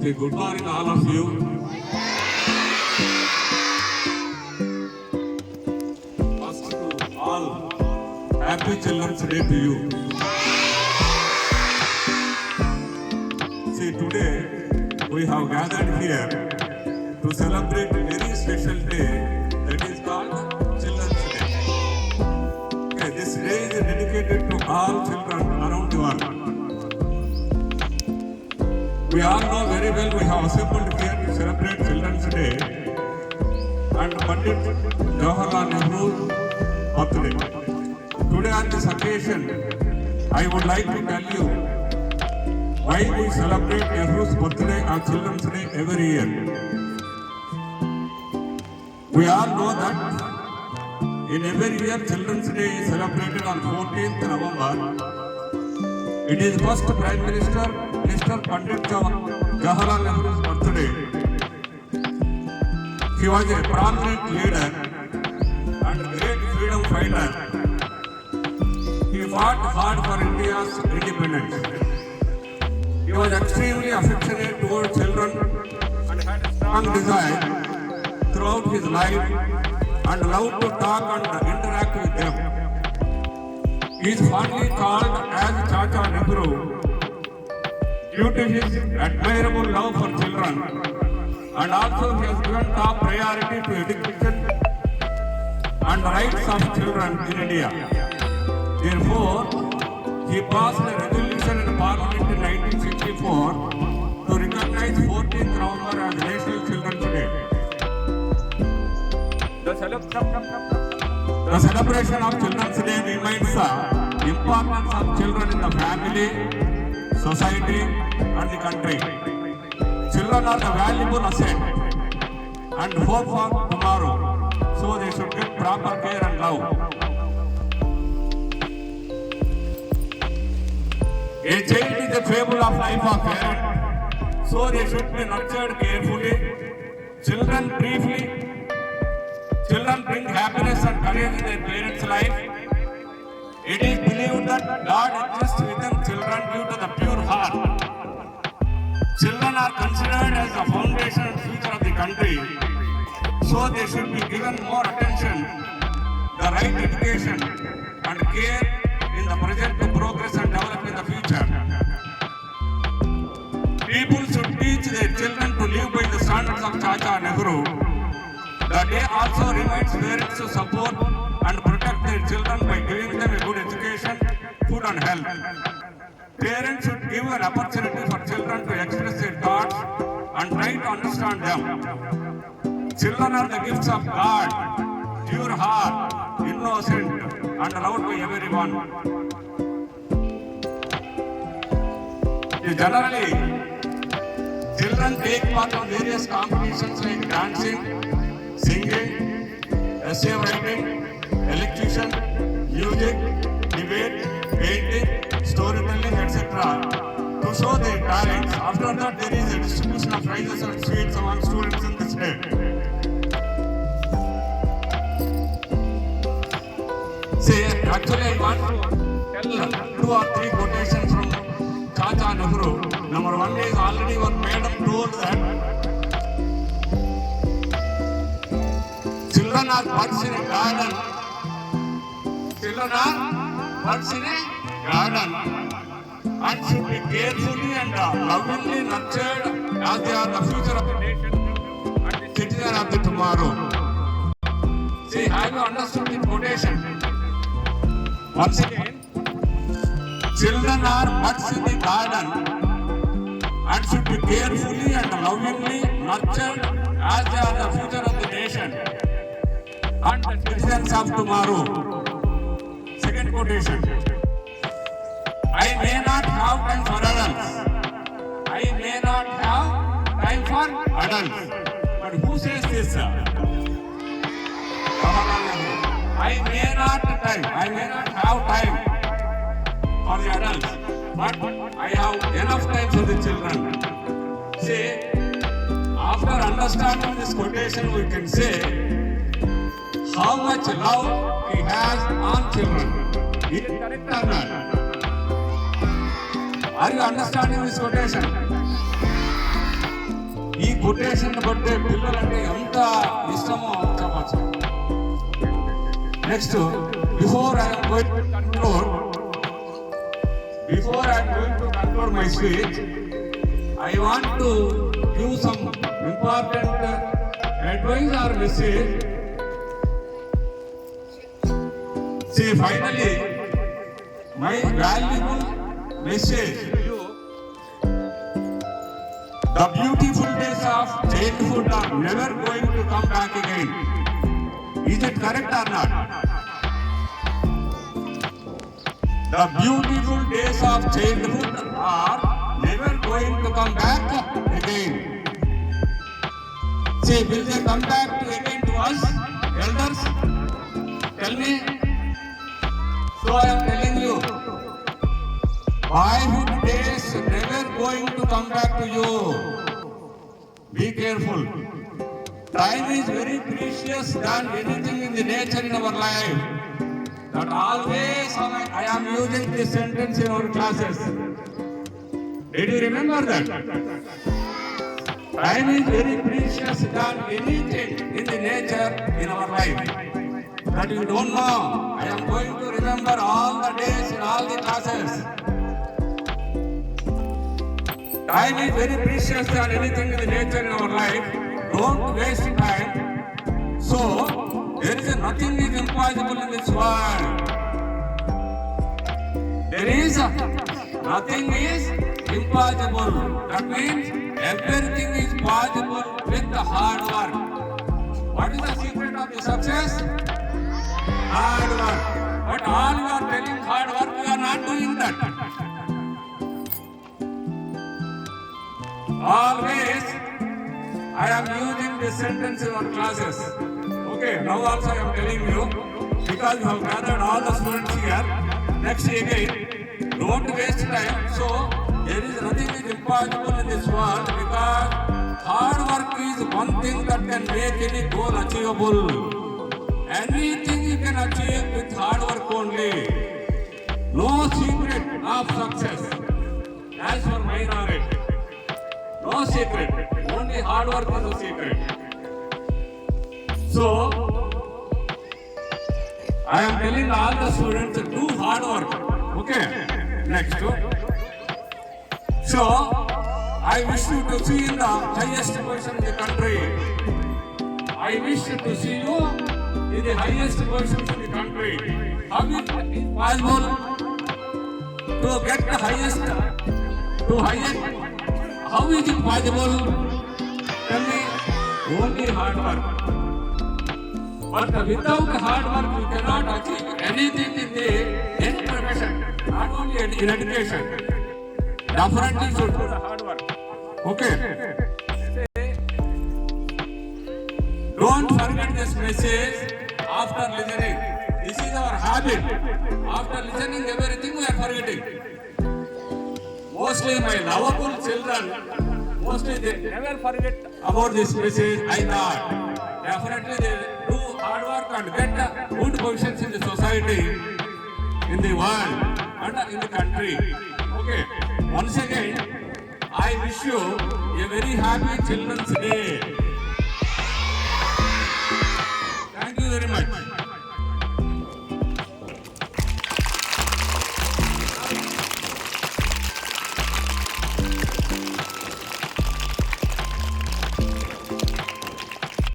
Okay, good morning, all of you. First to all, Happy Children's Day to you. See, today we have gathered here to celebrate a very special day that is called Children's Day. Okay, this day is dedicated to all children around the world. We all know very well we have assembled here to celebrate Children's Day and Pandit Jawaharlal Nehru's birthday. Today on this occasion, I would like to tell you why we celebrate Nehru's birthday on Children's Day every year. We all know that in every year Children's Day is celebrated on 14th November. It is first Prime Minister Mr. Pandit Jawaharlal Nehru's birthday. He was a prominent leader and great freedom fighter. He fought hard for India's independence. He was extremely affectionate towards children and had a strong desire throughout his life and loved to talk and interact with them. He is fondly called as Chacha Nehru due to his admirable love for children, and also he has given top priority to education and rights of children in India. Therefore, he passed a resolution in Parliament in 1964 to recognize 14th November as National Children's Day. The celebration of Children's Day reminds the importance of children in the family, society, and the country. Children are the valuable asset and hope for tomorrow, so they should get proper care and love. A child is the fable of life of parent, so they should be nurtured carefully. Children bring happiness and courage in their parents' life. It is believed that God exists within children due to the pure heart. Children are considered as the foundation and future of the country, so they should be given more attention, the right education and care in the present to progress and develop in the future. People should teach their children to live by the standards of Chacha Nehru. The day also reminds parents to support and protect their children by giving them a good education, food and health. Parents should give an opportunity for children to express their thoughts and try to understand them. Children are the gifts of God, pure heart, innocent and loved by everyone. Generally, children take part in various competitions like dancing, singing, essay writing, elocution, music, debate, painting, storytelling, etc. to show their talents. After that, there is a distribution of prizes and sweets among students in this day. See, actually I want to tell 2 or 3 quotations from Chacha Nehru. Number 1 is already one madam told that children are birds in a garden. Children are birds in a garden and should be carefully and lovingly nurtured as they are the future of the nation and the citizen of the tomorrow. See, have you understood the quotation? Once again, children are birds in the garden and should be carefully and lovingly nurtured as they are the future of the nation and the citizens of tomorrow. Second quotation. I may not have time for adults. I may not have time for adults. But who says this? I may not have time for the adults, but I have enough time for the children. See, after understanding this quotation, we can say how much love he has on children. Is it correct or not? Are you understanding this quotation? ఈ quotation బట్టే పిల్లలంటే ఎంత ఇష్టమో చెప్పచ్చు. Next, before I am going to conclude my speech, I want to give some important advice or message. See, finally, my valuable message to you: the beautiful days of childhood are never going to come back again. Is it correct or not? The beautiful days of childhood are never going to come back again. See, will they come back again to us, elders? Tell me. So I am telling you, boyhood days never going to come back to you. Be careful. Time is very precious than anything in the nature in our life. That always I am using this sentence in our classes. Did you remember that? Time is very precious than anything in the nature in our life. That you don't know. I am going to remember all the days in all the classes. Time is very precious than anything in the nature in our life. Don't waste time. So, there is nothing is impossible in this world. There is nothing is impossible. That means everything is possible with the hard work. What is the secret of the success? Hard work. But all you are telling hard work, you are not doing that. Always, I am using this sentence in our classes. Okay, now also I am telling you, because you have gathered all the students here. Next again, don't waste time. So, there is nothing is impossible in this world, because hard work is one thing that can make any goal achievable. Anything you can achieve with hard work only. No secret of success, as for my knowledge. No secret. Only hard work is the secret. So, I am telling all the students to do hard work. Okay. Next. So, I wish you to see in the highest position in the country. I wish to see you in the highest position in the country. How is it possible to get the highest? How is it possible? Tell me. Only hard work. But without hard work, you cannot achieve anything in any profession, not only in education. Definitely should do the hard work. Okay. Don't forget this message after listening. This is our habit. After listening everything, we are forgetting. Mostly my lovable children, they never forget about this message. I thought definitely they do hard work and get good positions in the society, in the world, and in the country. Okay. Once again, I wish you a very happy Children's Day. Thank you very much.